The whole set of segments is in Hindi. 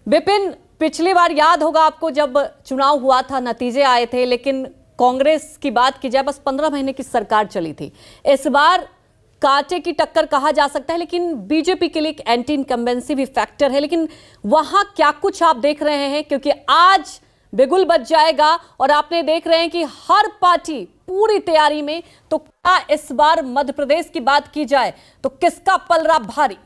विपिन, पिछली बार याद होगा आपको जब चुनाव हुआ था, नतीजे आए थे, लेकिन कांग्रेस की बात की जाए बस 15 महीने की सरकार चली थी। इस बार कांटे की टक्कर कहा जा सकता है, लेकिन बीजेपी के लिए एक एंटी इनकम्बेंसी भी फैक्टर है। लेकिन वहां क्या कुछ आप देख रहे हैं, क्योंकि आज बिगुल बज जाएगा और आपने देख रहे हैं कि हर पार्टी पूरी तैयारी में। तो क्या इस बार मध्य प्रदेश की बात की जाए तो किसका पलड़ा भारी?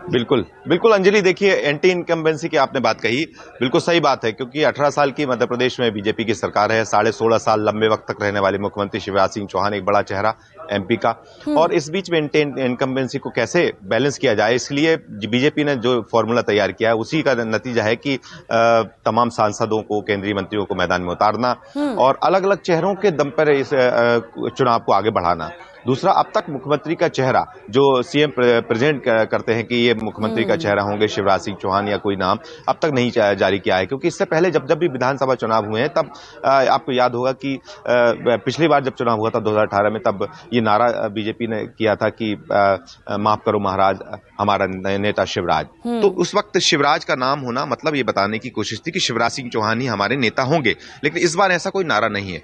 बिल्कुल बिल्कुल अंजलि, देखिए एंटी इनकम्बेंसी की आपने बात कही, बिल्कुल सही बात है, क्योंकि 18 साल की मध्य प्रदेश में बीजेपी की सरकार है। 16.5 साल लंबे वक्त तक रहने वाले मुख्यमंत्री शिवराज सिंह चौहान एक बड़ा चेहरा एमपी का। और इस बीच में एंटी इनकम्बेंसी को कैसे बैलेंस किया जाए, इसलिए बीजेपी ने जो फॉर्मूला तैयार किया है उसी का नतीजा है कि तमाम सांसदों को, केंद्रीय मंत्रियों को मैदान में उतारना और अलग अलग चेहरों के दम पर इस चुनाव को आगे बढ़ाना। दूसरा, अब तक मुख्यमंत्री का चेहरा जो सीएम प्रेजेंट करते हैं कि ये मुख्यमंत्री का चेहरा होंगे शिवराज सिंह चौहान या कोई नाम, अब तक नहीं जारी किया है। क्योंकि इससे पहले जब भी विधानसभा चुनाव हुए हैं तब आपको याद होगा कि पिछली बार जब चुनाव हुआ था 2018 में, तब ये नारा बीजेपी ने किया था कि माफ करो महाराज, हमारा नेता शिवराज। तो उस वक्त शिवराज का नाम होना मतलब ये बताने की कोशिश थी कि शिवराज सिंह चौहान ही हमारे नेता होंगे। लेकिन इस बार ऐसा कोई नारा नहीं है,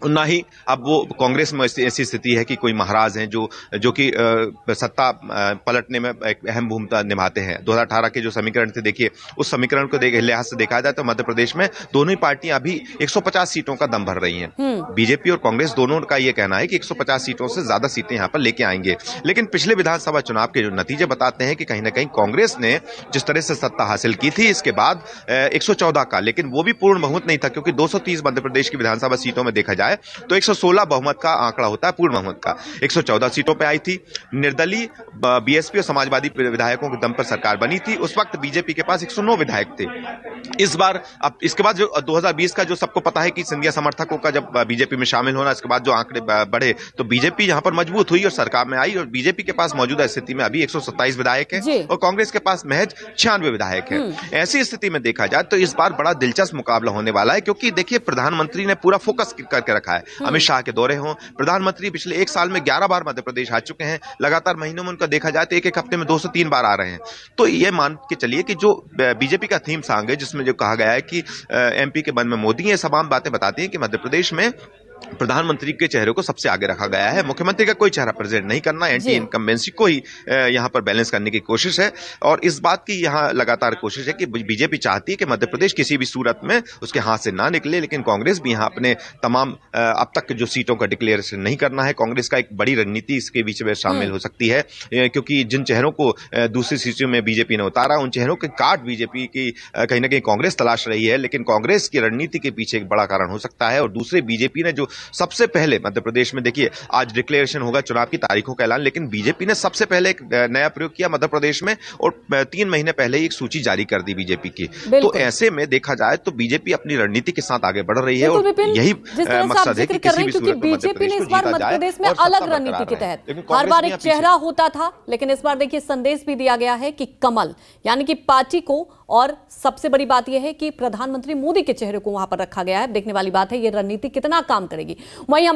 ना ही अब वो कांग्रेस में ऐसी स्थिति है कि कोई महाराज हैं जो कि सत्ता पलटने में एक अहम भूमिका निभाते हैं। 2018 के जो समीकरण थे, देखिए उस समीकरण को लिहाज से देखा जाए तो मध्य प्रदेश में दोनों ही पार्टियां अभी 150 सीटों का दम भर रही हैं। बीजेपी और कांग्रेस दोनों का यह कहना है कि 150 सीटों से ज्यादा सीटें यहां पर लेके आएंगे। लेकिन पिछले विधानसभा चुनाव के जो नतीजे बताते हैं कि कहीं ना कहीं कांग्रेस ने जिस तरह से सत्ता हासिल की थी इसके बाद 114 का, लेकिन वो भी पूर्ण बहुमत नहीं था, क्योंकि 230 मध्य प्रदेश की विधानसभा सीटों में देखा जाए तो 116 बहुमत का आंकड़ा होता है पूर्ण बहुमत का। 114 सीटों पे आई थी। निर्दलीय, बीएसपी और समाजवादी विधायकों के दम पर सरकार बनी थी। उस वक्त बीजेपी के पास 109 विधायक थे। इस बार अब इसके बाद जो 2020 का जो सबको पता है कि सिंधिया समर्थकों का जब बीजेपी में शामिल होना, इसके बाद जो आंकड़े बढ़े तो बीजेपी यहां पर मजबूत हुई और सरकार में आई। और बीजेपी के पास मौजूदा स्थिति में अभी 127 विधायक हैं और कांग्रेस के पास महज 96 विधायक हैं। ऐसी स्थिति में देखा जाए तो इस बार बड़ा दिलचस्प मुकाबला होने वाला है, क्योंकि देखिए प्रधानमंत्री ने पूरा फोकस करके रखा है। अमित शाह के दौरे हों, प्रधानमंत्री पिछले एक साल में 11 बार मध्य प्रदेश आ चुके हैं। लगातार महीनों में उनका देखा जाए तो एक हफ्ते में 2 से 3 बार आ रहे हैं। तो ये मान के चलिए कि जो बीजेपी का थीम सॉन्ग है जिसमें जो कहा गया है कि एमपी के मन में मोदी, ये तमाम बातें बताती हैं कि मध्य प्रदेश में प्रधानमंत्री के चेहरे को सबसे आगे रखा गया है। मुख्यमंत्री का कोई चेहरा प्रेजेंट नहीं करना, एंटी इनकम्बेंसी को ही यहां पर बैलेंस करने की कोशिश है। और इस बात की यहां लगातार कोशिश है कि बीजेपी चाहती है कि मध्य प्रदेश किसी भी सूरत में उसके हाथ से ना निकले। लेकिन कांग्रेस भी यहां अपने तमाम अब तक जो सीटों का डिक्लेरेशन नहीं करना है। कांग्रेस का एक बड़ी रणनीति इसके बीच में शामिल हो सकती है, क्योंकि जिन चेहरों को दूसरी सीटों में बीजेपी ने उतारा, उन चेहरों के काट बीजेपी की कहीं ना कहीं कांग्रेस तलाश रही है। लेकिन कांग्रेस की रणनीति के पीछे एक बड़ा कारण हो सकता है। और दूसरे, बीजेपी ने जो सबसे पहले मध्य प्रदेश में, देखिए आज डिक्लेरेशन होगा, चुनाव की तारीखों का ऐलान, लेकिन बीजेपी ने सबसे पहले एक नया प्रयोग किया मध्य प्रदेश में और 3 महीने पहले ही एक सूची जारी कर दी बीजेपी की। तो ऐसे में देखा जाए तो बीजेपी अपनी रणनीति के साथ आगे बढ़ रही है और यही मकसद है कि किसी भी सूरत में बीजेपी ने इस बार मध्य प्रदेश में अलग रणनीति के तहत हर बार एक चेहरा होता था, लेकिन इस बार देखिए संदेश भी दिया गया है कि कमल, यानी कि पार्टी को, और सबसे बड़ी बात यह है कि प्रधानमंत्री मोदी के चेहरे को वहां पर रखा गया है। देखने वाली बात है ये रणनीति कितना काम करेगी। वहीं